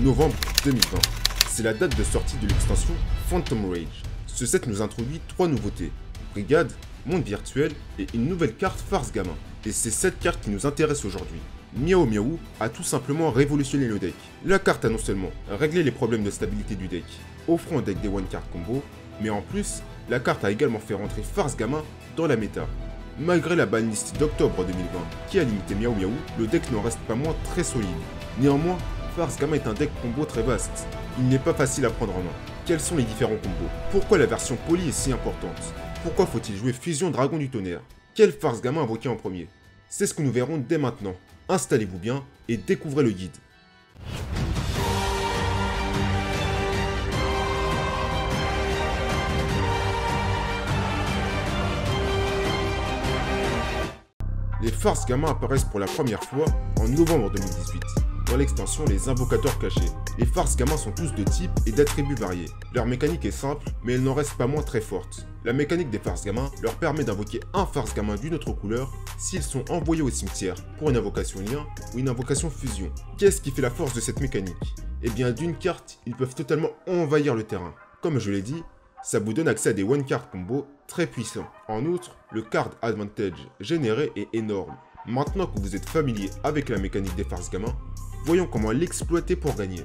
novembre 2020. C'est la date de sortie de l'extension Phantom Rage. Ce set nous introduit 3 nouveautés, Brigade, Monde Virtuel et une nouvelle carte Farce Gamin. Et c'est cette carte qui nous intéresse aujourd'hui. Miao Miao a tout simplement révolutionné le deck. La carte a non seulement réglé les problèmes de stabilité du deck, offrant au deck des one card combo, mais en plus, la carte a également fait rentrer Farce Gamin dans la méta. Malgré la banlist d'octobre 2020 qui a limité Miao Miao, le deck n'en reste pas moins très solide. Néanmoins, Farce Gamin est un deck combo très vaste. Il n'est pas facile à prendre en main. Quels sont les différents combos? Pourquoi la version poly est si importante? Pourquoi faut-il jouer Fusion Dragon du Tonnerre? Quel Farce Gamin invoquer en premier? C'est ce que nous verrons dès maintenant. Installez-vous bien et découvrez le guide. Les Farce Gamin apparaissent pour la première fois en novembre 2018, dans l'extension Les Invocateurs Cachés. Les Farce Gamin sont tous de type et d'attributs variés. Leur mécanique est simple, mais elle n'en reste pas moins très forte. La mécanique des Farce Gamin leur permet d'invoquer un Farce Gamin d'une autre couleur s'ils sont envoyés au cimetière pour une invocation lien ou une invocation fusion. Qu'est-ce qui fait la force de cette mécanique? Eh bien d'une carte, ils peuvent totalement envahir le terrain. Comme je l'ai dit, ça vous donne accès à des one card combos très puissants. En outre, le card advantage généré est énorme. Maintenant que vous êtes familier avec la mécanique des Farce Gamin, voyons comment l'exploiter pour gagner.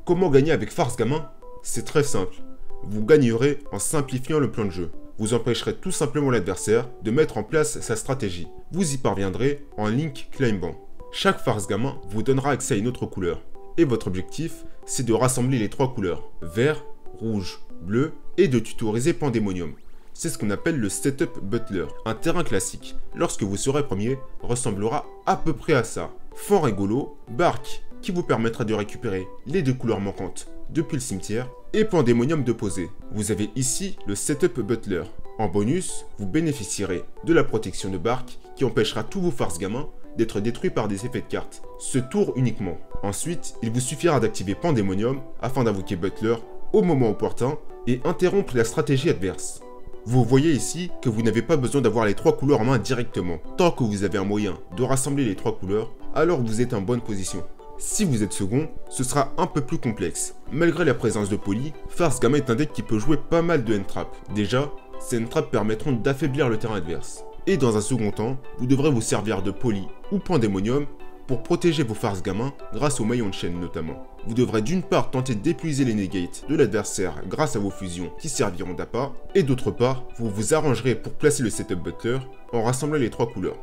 Comment gagner avec Farce Gamin? C'est très simple. Vous gagnerez en simplifiant le plan de jeu. Vous empêcherez tout simplement l'adversaire de mettre en place sa stratégie. Vous y parviendrez en link climbant. Chaque Farce Gamin vous donnera accès à une autre couleur. Et votre objectif, c'est de rassembler les 3 couleurs, vert, rouge, bleu, et de tutoriser Pandemonium. C'est ce qu'on appelle le Setup Butler. Un terrain classique, lorsque vous serez premier, ressemblera à peu près à ça. Fond rigolo, Barque, qui vous permettra de récupérer les 2 couleurs manquantes depuis le cimetière, et Pandemonium de poser. Vous avez ici le Setup Butler. En bonus, vous bénéficierez de la protection de Barque, qui empêchera tous vos Farce Gamins d'être détruits par des effets de cartes. Ce tour uniquement. Ensuite, il vous suffira d'activer Pandemonium afin d'invoquer Butler au moment opportun et interrompre la stratégie adverse. Vous voyez ici que vous n'avez pas besoin d'avoir les 3 couleurs en main directement. Tant que vous avez un moyen de rassembler les 3 couleurs, alors vous êtes en bonne position. Si vous êtes second, ce sera un peu plus complexe. Malgré la présence de Poly, Farce Gamin est un deck qui peut jouer pas mal de N-Trap. Déjà, ces N-Trap permettront d'affaiblir le terrain adverse. Et dans un second temps, vous devrez vous servir de Poly ou Pandemonium pour protéger vos Farce Gamin grâce aux maillons de chaîne notamment. Vous devrez d'une part tenter d'épuiser les negates de l'adversaire grâce à vos fusions qui serviront d'appât, et d'autre part, vous vous arrangerez pour placer le Setup Butler en rassemblant les 3 couleurs,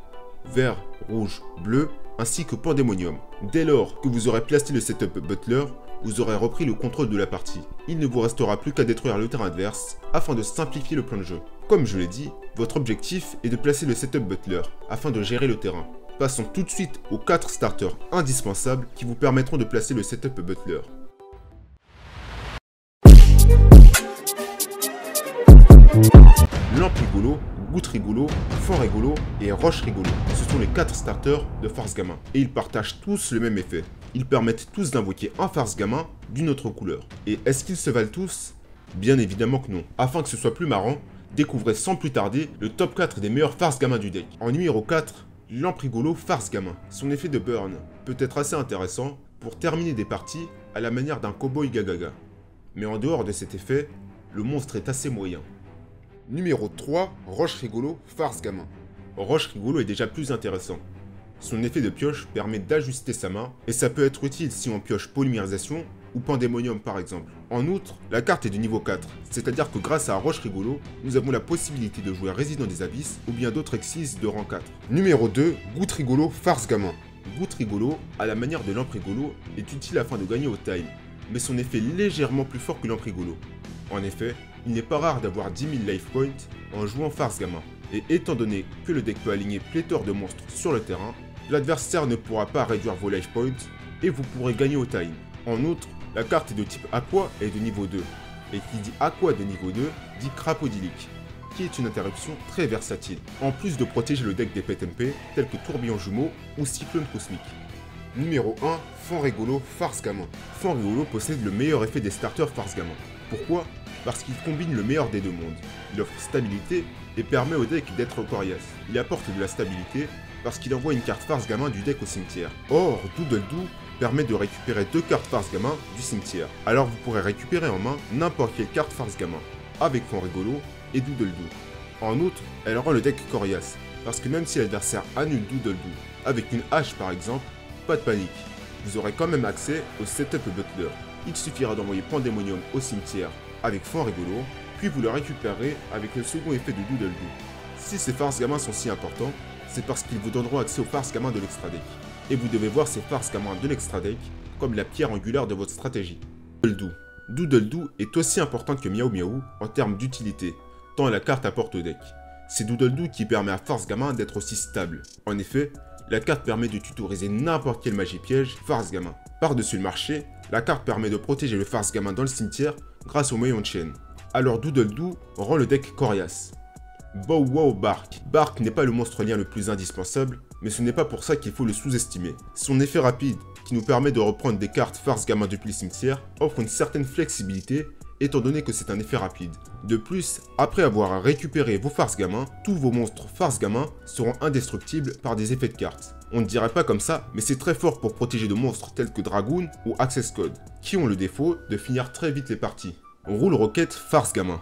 vert, rouge, bleu, ainsi que Pandemonium. Dès lors que vous aurez placé le Setup Butler, vous aurez repris le contrôle de la partie. Il ne vous restera plus qu'à détruire le terrain adverse afin de simplifier le plan de jeu. Comme je l'ai dit, votre objectif est de placer le Setup Butler afin de gérer le terrain. Passons tout de suite aux 4 starters indispensables qui vous permettront de placer le Setup Butler. Lampe rigolo, Goutte rigolo, Fond rigolo et Roche rigolo. Ce sont les 4 starters de Farce Gamin. Et ils partagent tous le même effet. Ils permettent tous d'invoquer un Farce Gamin d'une autre couleur. Et est-ce qu'ils se valent tous? Bien évidemment que non. Afin que ce soit plus marrant, découvrez sans plus tarder le top 4 des meilleurs Farce Gamin du deck. En numéro 4, Lampe rigolo, Farce Gamin. Son effet de burn peut être assez intéressant pour terminer des parties à la manière d'un cowboy gagaga. Mais en dehors de cet effet, le monstre est assez moyen. Numéro 3, Roche rigolo, Farce Gamin. Roche rigolo est déjà plus intéressant. Son effet de pioche permet d'ajuster sa main, et ça peut être utile si on pioche Polymérisation ou Pandemonium par exemple. En outre, la carte est de niveau 4, c'est-à-dire que grâce à Roche rigolo, nous avons la possibilité de jouer Résident des Abysses ou bien d'autres exis de rang 4. Numéro 2, Goutte rigolo, Farce Gamin. Goutte rigolo, à la manière de Lampe rigolo, est utile afin de gagner au time, mais son effet est légèrement plus fort que Lampe rigolo. En effet, il n'est pas rare d'avoir 10 000 life points en jouant Farce Gamin, et étant donné que le deck peut aligner pléthore de monstres sur le terrain, l'adversaire ne pourra pas réduire vos life points et vous pourrez gagner au time. En outre, la carte est de type Aqua et de niveau 2, et qui dit Aqua de niveau 2 dit Crapodilique, qui est une interruption très versatile, en plus de protéger le deck des pet MP tels que Tourbillon Jumeau ou Cyclone Cosmique. Numéro 1, Fond rigolo, Farce Gamin. Fond rigolo possède le meilleur effet des starters Farce Gamin. Pourquoi? Parce qu'il combine le meilleur des deux mondes. Il offre stabilité et permet au deck d'être coriace. Il apporte de la stabilité parce qu'il envoie une carte farce gamin du deck au cimetière. Or, Doodle Doo permet de récupérer 2 cartes farce gamin du cimetière. Alors vous pourrez récupérer en main n'importe quelle carte farce gamin, avec Fond Rigolo et Doodle Doo. En outre, elle rend le deck coriace, parce que même si l'adversaire annule Doodle Doo avec une hache par exemple, pas de panique, vous aurez quand même accès au setup Butler. Il suffira d'envoyer Pandemonium au cimetière avec Fond Rigolo, puis vous le récupérez avec le second effet de Doodle Doo. Si ces farces gamins sont si importants, c'est parce qu'ils vous donneront accès aux farces gamins de l'extra deck. Et vous devez voir ces farces gamins de l'extra deck comme la pierre angulaire de votre stratégie. Doodle Doo. Doodle Doo est aussi importante que Miaou Miaou en termes d'utilité, tant la carte apporte au deck. C'est Doodle Doo qui permet à farce gamin d'être aussi stable. En effet, la carte permet de tutoriser n'importe quelle magie piège farce gamin. Par-dessus le marché, la carte permet de protéger le farce gamin dans le cimetière grâce au maillon de chaîne. Alors Doodle Doo rend le deck coriace. Bow Wow Bark. Bark n'est pas le monstre lien le plus indispensable, mais ce n'est pas pour ça qu'il faut le sous-estimer. Son effet rapide, qui nous permet de reprendre des cartes farce gamin depuis le cimetière, offre une certaine flexibilité, étant donné que c'est un effet rapide. De plus, après avoir récupéré vos farce gamins, tous vos monstres farce gamin seront indestructibles par des effets de cartes. On ne dirait pas comme ça, mais c'est très fort pour protéger de monstres tels que Dragoon ou Access Code, qui ont le défaut de finir très vite les parties. On roule Rocket farce gamin.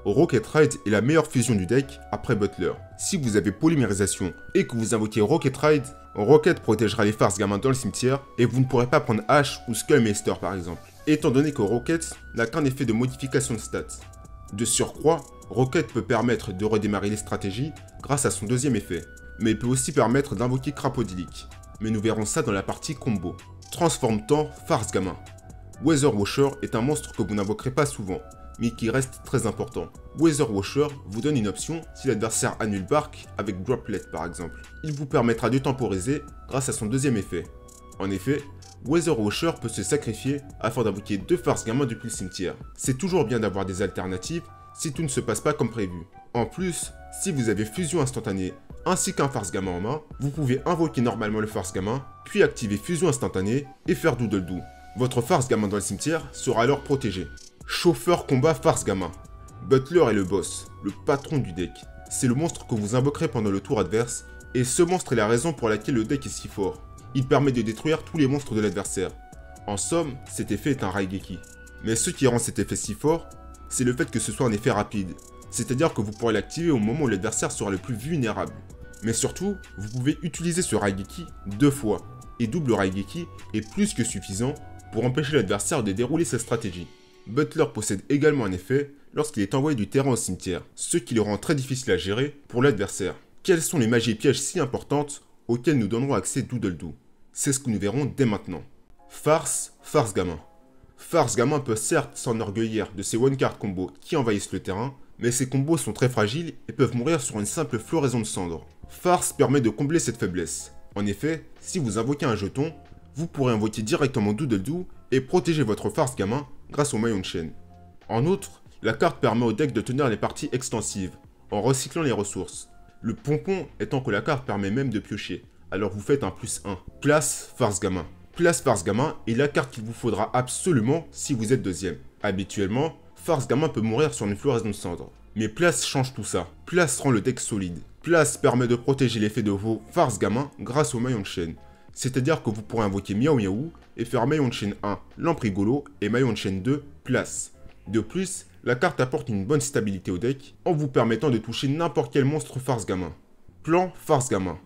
Rocket Ride est la meilleure fusion du deck après Butler. Si vous avez Polymérisation et que vous invoquez Rocket Ride, Rocket protégera les farces gamins dans le cimetière et vous ne pourrez pas prendre H ou Skullmeister par exemple, étant donné que Rocket n'a qu'un effet de modification de stats. De surcroît, Rocket peut permettre de redémarrer les stratégies grâce à son deuxième effet, mais il peut aussi permettre d'invoquer Crapodilic. Mais nous verrons ça dans la partie combo. Transforme temps farce gamin. Weather Washer est un monstre que vous n'invoquerez pas souvent, mais qui reste très important. Weather Washer vous donne une option si l'adversaire annule Bark avec Droplet par exemple. Il vous permettra de temporiser grâce à son deuxième effet. En effet, Weather Washer peut se sacrifier afin d'invoquer 2 farces gamins depuis le cimetière. C'est toujours bien d'avoir des alternatives si tout ne se passe pas comme prévu. En plus, si vous avez fusion instantanée ainsi qu'un farce gamin en main, vous pouvez invoquer normalement le farce gamin, puis activer fusion instantanée et faire Doodle Doo. Votre farce gamin dans le cimetière sera alors protégé. Chauffeur combat farce gamin. Butler est le boss, le patron du deck. C'est le monstre que vous invoquerez pendant le tour adverse, et ce monstre est la raison pour laquelle le deck est si fort. Il permet de détruire tous les monstres de l'adversaire. En somme, cet effet est un Raigeki. Mais ce qui rend cet effet si fort, c'est le fait que ce soit un effet rapide. C'est-à-dire que vous pourrez l'activer au moment où l'adversaire sera le plus vulnérable. Mais surtout, vous pouvez utiliser ce Raigeki 2 fois. Et double Raigeki est plus que suffisant pour empêcher l'adversaire de dérouler sa stratégie. Butler possède également un effet lorsqu'il est envoyé du terrain au cimetière, ce qui le rend très difficile à gérer pour l'adversaire. Quelles sont les magies pièges si importantes auxquelles nous donnerons accès Doodle Doo? C'est ce que nous verrons dès maintenant. Farce gamin. Farce gamin peut certes s'enorgueillir de ses one-card combos qui envahissent le terrain, mais ces combos sont très fragiles et peuvent mourir sur une simple floraison de cendres. Farce permet de combler cette faiblesse. En effet, si vous invoquez un jeton, vous pourrez invoquer directement Doodle Doo et protéger votre farce gamin grâce au maillon de chaîne. En outre, la carte permet au deck de tenir les parties extensives, en recyclant les ressources. Le pompon étant que la carte permet même de piocher, alors vous faites un +1. Place farce gamin. Place farce gamin est la carte qu'il vous faudra absolument si vous êtes deuxième. Habituellement, farce gamin peut mourir sur une floraison de cendres. Mais Place change tout ça. Place rend le deck solide. Place permet de protéger l'effet de vos farce gamin grâce au maillon de chaîne. C'est-à-dire que vous pourrez invoquer Miaou Miaou et faire maillon de chaîne 1, Lampe Rigolo et maillon de chaîne 2, Place. De plus, la carte apporte une bonne stabilité au deck en vous permettant de toucher n'importe quel monstre farce gamin. Plan farce gamin.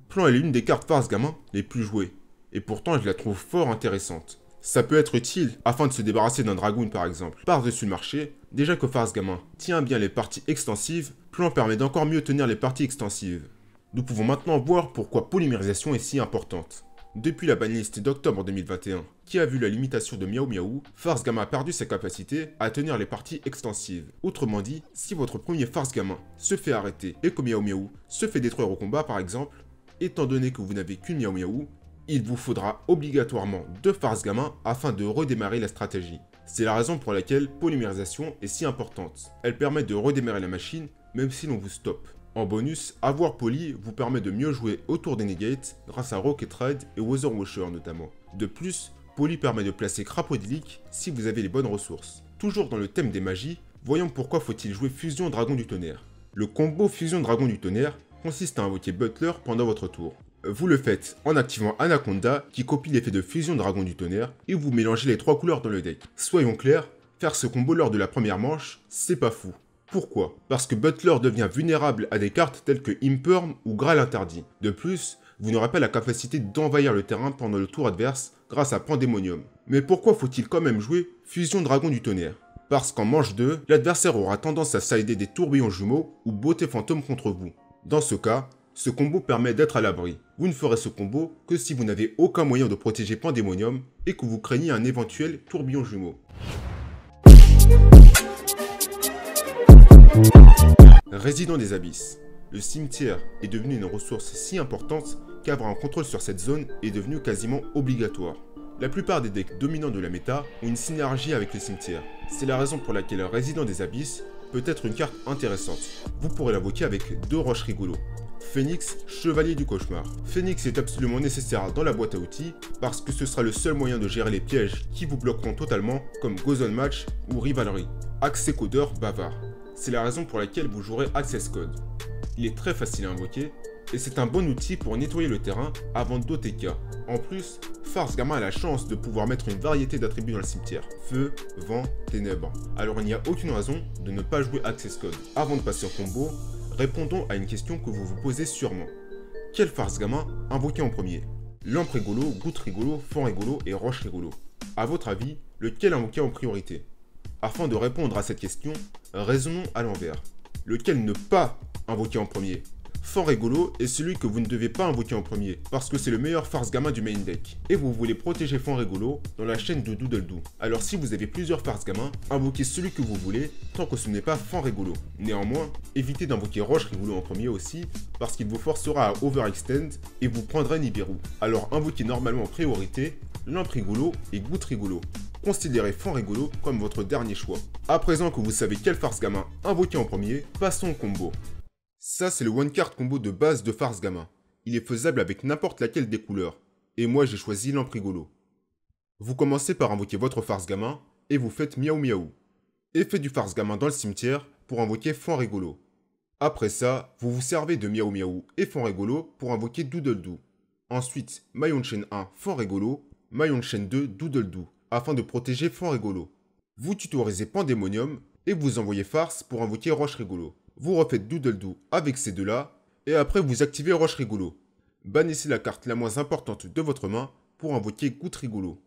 Plan est l'une des cartes farce gamin les plus jouées, et pourtant je la trouve fort intéressante. Ça peut être utile afin de se débarrasser d'un Dragoon par exemple. Par-dessus le marché, déjà que farce gamin tient bien les parties extensives, Plan permet d'encore mieux tenir les parties extensives. Nous pouvons maintenant voir pourquoi Polymérisation est si importante. Depuis la banlist d'octobre 2021, qui a vu la limitation de Miaou Miaou, farce gamin a perdu sa capacité à tenir les parties extensives. Autrement dit, si votre premier farce gamin se fait arrêter et que Miaou Miaou se fait détruire au combat par exemple, étant donné que vous n'avez qu'une Miaou Miaou, il vous faudra obligatoirement 2 farce gamin afin de redémarrer la stratégie. C'est la raison pour laquelle Polymérisation est si importante. Elle permet de redémarrer la machine même si l'on vous stoppe. En bonus, avoir Poly vous permet de mieux jouer autour des negates grâce à Rocket Ride et Weather Washer notamment. De plus, Poly permet de placer Crapodilic si vous avez les bonnes ressources. Toujours dans le thème des magies, voyons pourquoi faut-il jouer Fusion Dragon du Tonnerre. Le combo Fusion Dragon du Tonnerre consiste à invoquer Butler pendant votre tour. Vous le faites en activant Anaconda qui copie l'effet de Fusion Dragon du Tonnerre et vous mélangez les 3 couleurs dans le deck. Soyons clairs, faire ce combo lors de la première manche, c'est pas fou. Pourquoi? Parce que Butler devient vulnérable à des cartes telles que Imperm ou Graal interdit. De plus, vous n'aurez pas la capacité d'envahir le terrain pendant le tour adverse grâce à Pandemonium. Mais pourquoi faut-il quand même jouer Fusion Dragon du Tonnerre? Parce qu'en manche 2, l'adversaire aura tendance à sider des tourbillons jumeaux ou beauté fantôme contre vous. Dans ce cas, ce combo permet d'être à l'abri. Vous ne ferez ce combo que si vous n'avez aucun moyen de protéger Pandemonium et que vous craignez un éventuel tourbillon jumeau. Résident des Abysses. Le cimetière est devenu une ressource si importante qu'avoir un contrôle sur cette zone est devenu quasiment obligatoire. La plupart des decks dominants de la méta ont une synergie avec le cimetière. C'est la raison pour laquelle Résident des Abysses peut être une carte intéressante. Vous pourrez l'invoquer avec 2 roches rigolos. Phoenix, Chevalier du Cauchemar. Phoenix est absolument nécessaire dans la boîte à outils parce que ce sera le seul moyen de gérer les pièges qui vous bloqueront totalement comme Gozen Match ou Rivalry. Accès codeur bavard. C'est la raison pour laquelle vous jouerez Access Code. Il est très facile à invoquer et c'est un bon outil pour nettoyer le terrain avant d'OTK. En plus, Farce Gamin a la chance de pouvoir mettre une variété d'attributs dans le cimetière. Feu, vent, ténèbres. Alors il n'y a aucune raison de ne pas jouer Access Code. Avant de passer au combo, répondons à une question que vous vous posez sûrement. Quel Farce Gamin invoquer en premier? Lampe rigolo, goutte rigolo, fond rigolo et roche rigolo. A votre avis, lequel invoquer en priorité? Afin de répondre à cette question, raisonnons à l'envers. Lequel ne pas invoquer en premier? Fort rigolo est celui que vous ne devez pas invoquer en premier, parce que c'est le meilleur farce gamin du main deck. Et vous voulez protéger Fort rigolo dans la chaîne de Doodledoo. Alors si vous avez plusieurs farce gamins, invoquez celui que vous voulez, tant que ce n'est pas Fort rigolo. Néanmoins, évitez d'invoquer Roche rigolo en premier aussi, parce qu'il vous forcera à overextend et vous prendrez Nibiru. Alors invoquez normalement en priorité Lampe rigolo et Goutte rigolo. Considérez Fond rigolo comme votre dernier choix. À présent que vous savez quel farce gamin invoquer en premier, passons au combo. Ça, c'est le one card combo de base de Farce Gamin. Il est faisable avec n'importe laquelle des couleurs. Et moi, j'ai choisi Lampe rigolo. Vous commencez par invoquer votre Farce Gamin et vous faites Miaou Miaou. Effet du Farce Gamin dans le cimetière pour invoquer Fond rigolo. Après ça, vous vous servez de Miaou Miaou et Fond rigolo pour invoquer Doodledoo. Ensuite, maillon de chaîne 1, Fond rigolo, maillon de chaîne 2, Doodledoo, afin de protéger Fond rigolo. Vous tutorisez Pandemonium et vous envoyez Farce pour invoquer Roche rigolo. Vous refaites Doodledoo avec ces deux-là, et après vous activez Roche rigolo. Bannissez la carte la moins importante de votre main pour invoquer Goutte rigolo.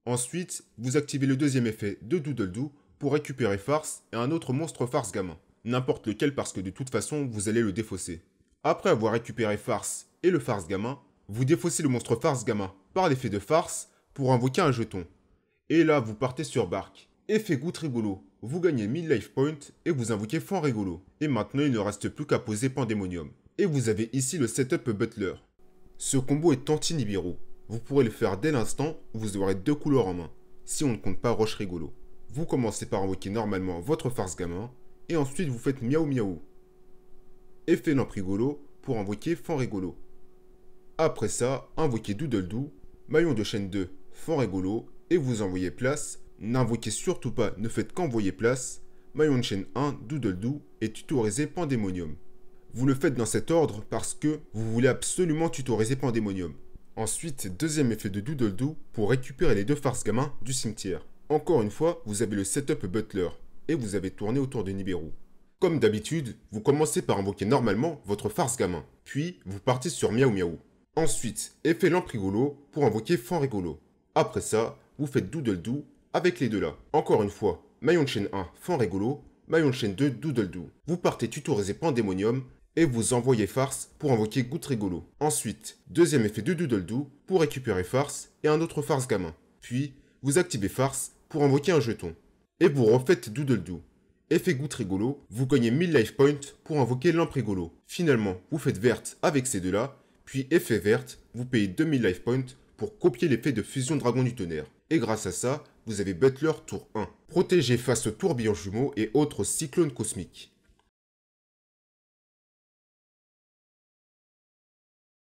Ensuite, vous activez le deuxième effet de Doodledoo pour récupérer Farce et un autre monstre Farce gamin. N'importe lequel parce que de toute façon, vous allez le défausser. Après avoir récupéré Farce et le Farce gamin, vous défaussez le monstre Farce gamin par l'effet de Farce pour invoquer un jeton. Et là, vous partez sur Bark. Effet Goutte rigolo, vous gagnez 1000 life points et vous invoquez Fond rigolo. Et maintenant, il ne reste plus qu'à poser Pandemonium. Et vous avez ici le setup Butler. Ce combo est anti-Nibiru. Vous pourrez le faire dès l'instant où vous aurez 2 couleurs en main, si on ne compte pas Roche rigolo. Vous commencez par invoquer normalement votre Farce gamin, et ensuite vous faites Miaou Miaou. Effet Lampe rigolo pour invoquer Fond rigolo. Après ça, invoquez Doodledoo, maillon de chaîne 2, Fond rigolo, et vous envoyez place. N'invoquez surtout pas, ne faites qu'envoyer place, maillon de chaîne 1, Doodledoo et tutorisez Pandemonium. Vous le faites dans cet ordre parce que vous voulez absolument tutoriser Pandemonium. Ensuite, deuxième effet de Doodledoo pour récupérer les 2 farces gamins du cimetière. Encore une fois, vous avez le setup Butler et vous avez tourné autour de Nibiru. Comme d'habitude, vous commencez par invoquer normalement votre farce gamin, puis vous partez sur Miaou Miaou. Ensuite, effet Lampe rigolo pour invoquer Fond rigolo. Après ça, vous faites Doodledoo avec les deux là. Encore une fois, maillon de chaîne 1, Fond rigolo, maillon de chaîne 2, Doodledoo. Vous partez tutoriser Pandemonium et vous envoyez Farce pour invoquer Goutte rigolo. Ensuite, deuxième effet de Doodledoo pour récupérer Farce et un autre Farce gamin. Puis, vous activez Farce pour invoquer un jeton. Et vous refaites Doodledoo. Effet Goutte rigolo, vous gagnez 1000 life points pour invoquer Lampe rigolo. Finalement, vous faites verte avec ces deux là, puis effet verte, vous payez 2000 life points pour copier l'effet de Fusion Dragon du Tonnerre. Et grâce à ça, vous avez Butler tour 1. Protégé face aux tourbillons jumeaux et autres cyclones cosmiques.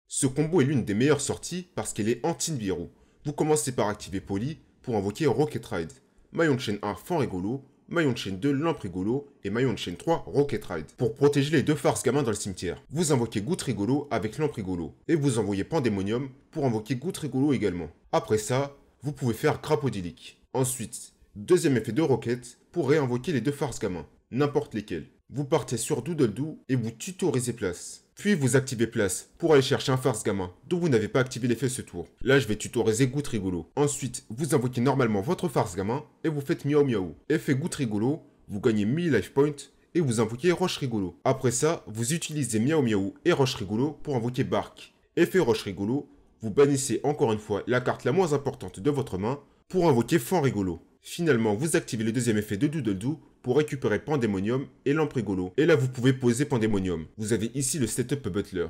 Ce combo est l'une des meilleures sorties parce qu'elle est anti-Nibiru. Vous commencez par activer Poly pour invoquer Rocket Ride. Maillon de chaîne 1, Fond rigolo, maillon de chaîne 2 lampe rigolo et maillon de chaîne 3 rocket ride. Pour protéger les deux farces gamins dans le cimetière, vous invoquez goutte rigolo avec lampe rigolo et vous envoyez pandémonium pour invoquer goutte rigolo également. Après ça, vous pouvez faire crapodilique. Ensuite, deuxième effet de rocket pour réinvoquer les deux farces gamins, n'importe lesquels. Vous partez sur Doodledoo et vous tutorisez place. Puis vous activez place pour aller chercher un farce gamin dont vous n'avez pas activé l'effet ce tour. Là je vais tutoriser goutte rigolo. Ensuite, vous invoquez normalement votre farce gamin et vous faites miaou miaou. Effet goutte rigolo, vous gagnez 1000 life points et vous invoquez roche rigolo. Après ça, vous utilisez miaou miaou et roche rigolo pour invoquer bark. Effet roche rigolo, vous bannissez encore une fois la carte la moins importante de votre main pour invoquer fan rigolo. Finalement, vous activez le deuxième effet de Doodledoo pour récupérer Pandémonium et lampe rigolo. Et là, vous pouvez poser Pandémonium. Vous avez ici le setup Butler.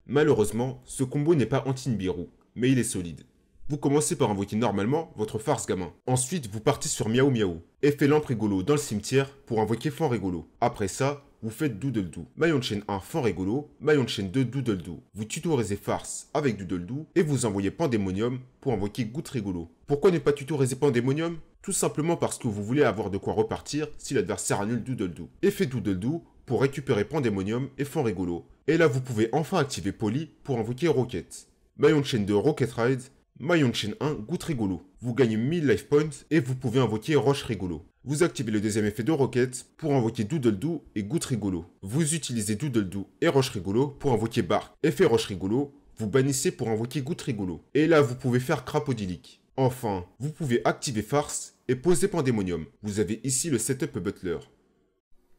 Malheureusement, ce combo n'est pas anti-Nibiru, mais il est solide. Vous commencez par invoquer normalement votre farce gamin. Ensuite, vous partez sur miaou miaou. Effet lampe rigolo dans le cimetière pour invoquer fan rigolo. Après ça, vous faites Doodledoo. Maillon de chaîne 1 fan rigolo, maillon de chaîne 2 Doodledoo. Vous tutorisez farce avec Doodledoo et vous envoyez Pandémonium pour invoquer goutte rigolo. Pourquoi ne pas tutoriser Pandémonium? Tout simplement parce que vous voulez avoir de quoi repartir si l'adversaire annule Doodledoo. Effet Doodledoo pour récupérer Pandémonium et fan rigolo. Et là, vous pouvez enfin activer Poly pour invoquer Rocket. Maillon de chaîne 2 Rocket Ride, maillon de chaîne 1 goutte rigolo. Vous gagnez 1000 life points et vous pouvez invoquer roche rigolo. Vous activez le deuxième effet de Rocket pour invoquer Doodledoo et goutte rigolo. Vous utilisez Doodledoo et roche rigolo pour invoquer bark. Effet roche rigolo, vous bannissez pour invoquer goutte rigolo. Et là, vous pouvez faire crapodilique. Enfin, vous pouvez activer farce et poser Pandémonium. Vous avez ici le setup Butler.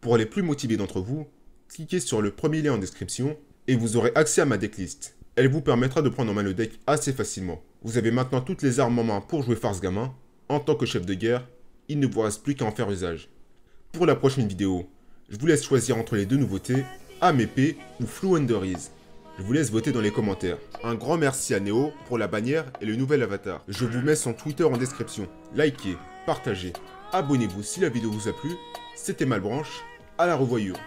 Pour les plus motivés d'entre vous, cliquez sur le premier lien en description et vous aurez accès à ma decklist. Elle vous permettra de prendre en main le deck assez facilement. Vous avez maintenant toutes les armes en main pour jouer farce gamin. En tant que chef de guerre, il ne vous reste plus qu'à en faire usage. Pour la prochaine vidéo, je vous laisse choisir entre les deux nouveautés, Âme épée ou Flou Underease. Je vous laisse voter dans les commentaires. Un grand merci à Néo pour la bannière et le nouvel avatar. Je vous mets son Twitter en description. Likez, partagez, abonnez-vous si la vidéo vous a plu. C'était Malbranche, à la revoyure.